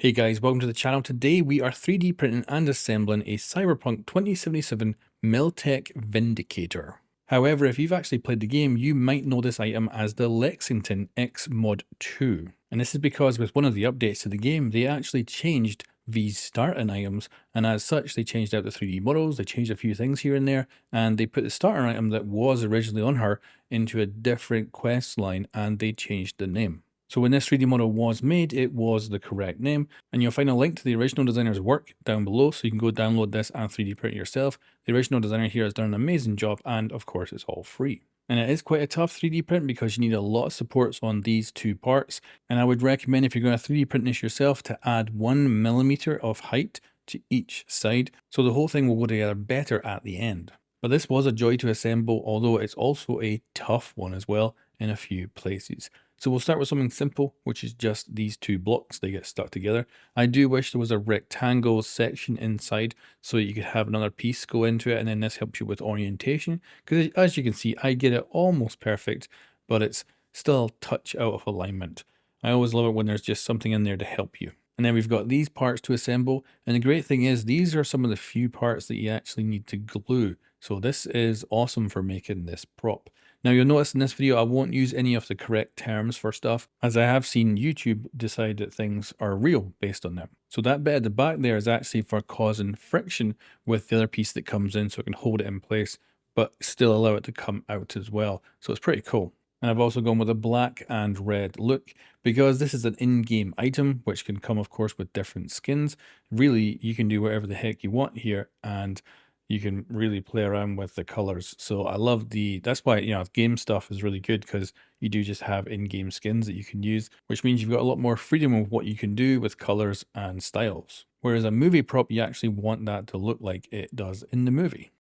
Hey guys, welcome to the channel. Today we are 3D printing and assembling a Cyberpunk 2077 Militech Vindicator. However, if you've actually played the game, you might know this item as the Lexington X Mod 2. And this is because with one of the updates to the game, they actually changed these starting items, and as such they changed out the 3D models, they changed a few things here and there, and they put the starter item that was originally on her into a different quest line, and they changed the name. So when this 3D model was made, it was the correct name, and you'll find a link to the original designer's work down below, so you can go download this and 3D print it yourself. The original designer here has done an amazing job, and of course it's all free. And it is quite a tough 3D print because you need a lot of supports on these two parts, and I would recommend if you're going to 3D print this yourself to add 1 mm of height to each side, so the whole thing will go together better at the end. But this was a joy to assemble, although it's also a tough one as well in a few places. So we'll start with something simple, which is just these two blocks. They get stuck together. I do wish there was a rectangle section inside so you could have another piece go into it, and then this helps you with orientation. Because as you can see, I get it almost perfect, but it's still a touch out of alignment. I always love it when there's just something in there to help you. And then we've got these parts to assemble. And the great thing is these are some of the few parts that you actually need to glue. So this is awesome for making this prop. Now you'll notice in this video I won't use any of the correct terms for stuff, as I have seen YouTube decide that things are real based on them. So that bit at the back there is actually for causing friction with the other piece that comes in so it can hold it in place, but still allow it to come out as well. So it's pretty cool. And I've also gone with a black and red look because this is an in-game item, which can come of course with different skins. Really, you can do whatever the heck you want here, and you can really play around with the colors. So I love that's why, game stuff is really good, because you do just have in-game skins that you can use, which means you've got a lot more freedom of what you can do with colors and styles. Whereas a movie prop, you actually want that to look like it does in the movie.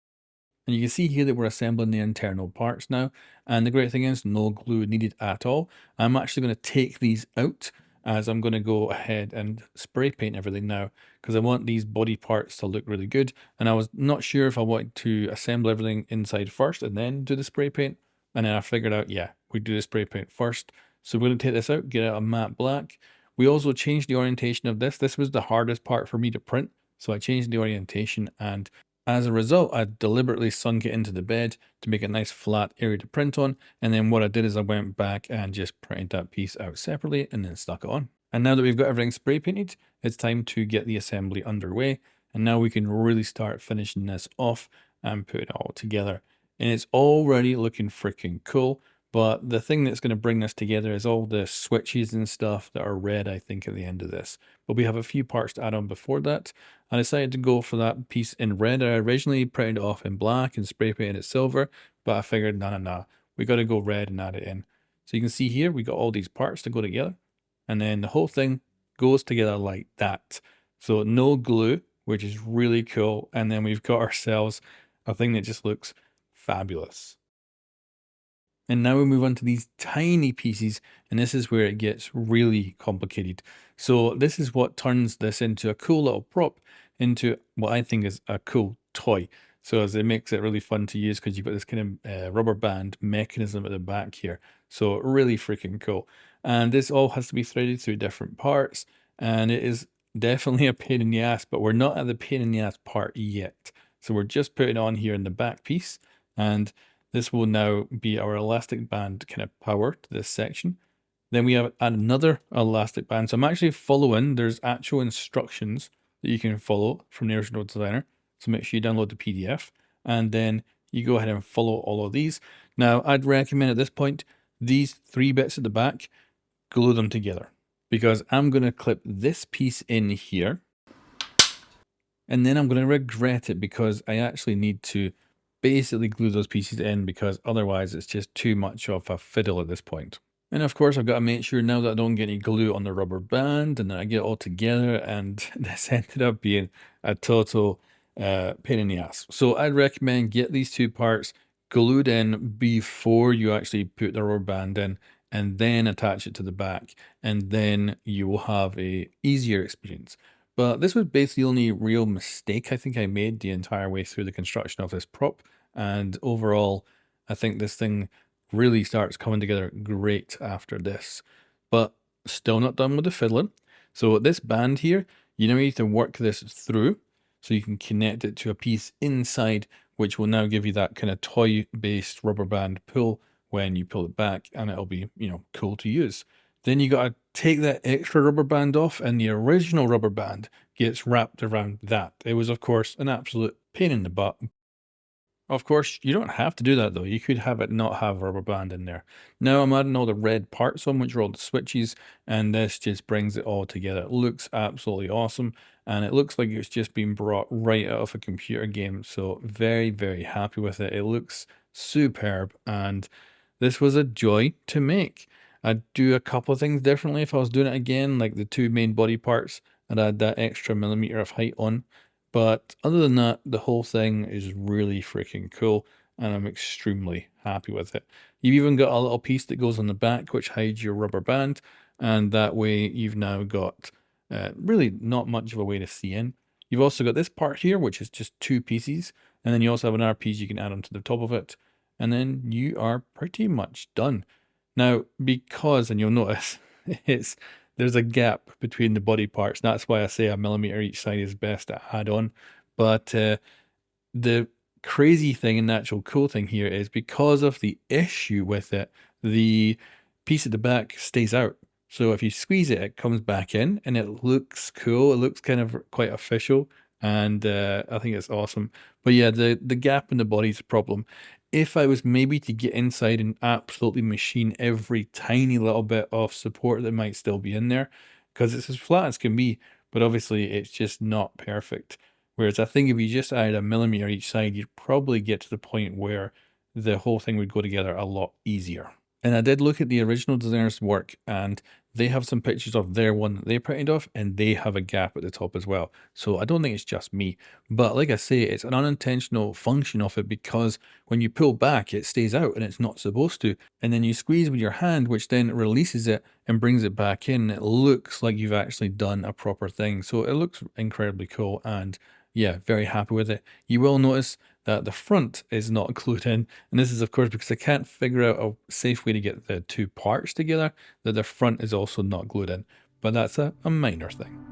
And you can see here that we're assembling the internal parts now. And the great thing is no glue needed at all. I'm actually going to take these out, as I'm going to go ahead and spray paint everything now, because I want these body parts to look really good. And I was not sure if I wanted to assemble everything inside first and then do the spray paint. And then I figured out, yeah, we do the spray paint first. So we're going to take this out, get out a matte black. We also changed the orientation of this. This was the hardest part for me to print. So I changed the orientation, and as a result, I deliberately sunk it into the bed to make a nice flat area to print on. And then what I did is I went back and just printed that piece out separately and then stuck it on. And now that we've got everything spray painted, it's time to get the assembly underway. And now we can really start finishing this off and put it all together. And it's already looking freaking cool. But the thing that's going to bring this together is all the switches and stuff that are red, I think, at the end of this. But we have a few parts to add on before that. I decided to go for that piece in red. I originally printed it off in black and spray painted it silver, but I figured, nah, we got to go red and add it in. So you can see here, we got all these parts to go together. And then the whole thing goes together like that. So no glue, which is really cool. And then we've got ourselves a thing that just looks fabulous. And now we move on to these tiny pieces, and this is where it gets really complicated. So this is what turns this into a cool little prop, into what I think is a cool toy. So as it makes it really fun to use, because you've got this kind of rubber band mechanism at the back here. So really freaking cool. And this all has to be threaded through different parts, and it is definitely a pain in the ass, but we're not at the pain in the ass part yet. So we're just putting on here in the back piece, and this will now be our elastic band kind of power to this section. Then we have another elastic band. So I'm actually following, there's actual instructions that you can follow from the original designer. So make sure you download the PDF, and then you go ahead and follow all of these. Now I'd recommend at this point, these 3 bits at the back, glue them together, because I'm going to clip this piece in here, and then I'm going to regret it because I actually need to basically glue those pieces in, because otherwise it's just too much of a fiddle at this point. And of course I've got to make sure now that I don't get any glue on the rubber band, and then I get it all together, and this ended up being a total pain in the ass. So I'd recommend get these 2 parts glued in before you actually put the rubber band in, and then attach it to the back, and then you will have a easier experience. But this was basically the only real mistake I think I made the entire way through the construction of this prop. And overall, I think this thing really starts coming together great after this. But still not done with the fiddling. So this band here, you now need to work this through so you can connect it to a piece inside, which will now give you that kind of toy-based rubber band pull when you pull it back, and it'll be, cool to use. Then you got to take that extra rubber band off, and the original rubber band gets wrapped around that. It was, of course, an absolute pain in the butt. Of course, you don't have to do that though. You could have it not have a rubber band in there. Now I'm adding all the red parts on, which are all the switches, and this just brings it all together. It looks absolutely awesome, and it looks like it's just been brought right out of a computer game. So very, very happy with it. It looks superb, and this was a joy to make. I'd do a couple of things differently if I was doing it again, like the two main body parts. I'd add that extra millimeter of height on. But other than that, the whole thing is really freaking cool, and I'm extremely happy with it. You've even got a little piece that goes on the back which hides your rubber band, and that way you've now got really not much of a way to see in. You've also got this part here, which is just two pieces, and then you also have another piece you can add onto the top of it, and then you are pretty much done. Now, because, and you'll notice, it's there's a gap between the body parts. That's why I say a millimeter each side is best to add on. But the crazy thing and the actual cool thing here is because of the issue with it, the piece at the back stays out. So if you squeeze it, it comes back in and it looks cool. It looks kind of quite official. And I think it's awesome. But yeah, the gap in the body is a problem. If I was maybe to get inside and absolutely machine every tiny little bit of support that might still be in there, because it's as flat as can be, but obviously it's just not perfect. Whereas I think if you just added a millimeter each side, you'd probably get to the point where the whole thing would go together a lot easier. And I did look at the original designer's work, and they have some pictures of their one that they printed off, and they have a gap at the top as well. So I don't think it's just me. But like I say, it's an unintentional function of it because when you pull back, it stays out and it's not supposed to. And then you squeeze with your hand, which then releases it and brings it back in. It looks like you've actually done a proper thing. So it looks incredibly cool, and yeah, very happy with it. You will notice that the front is not glued in, and this is of course because I can't figure out a safe way to get the two parts together, that the front is also not glued in, but that's a minor thing.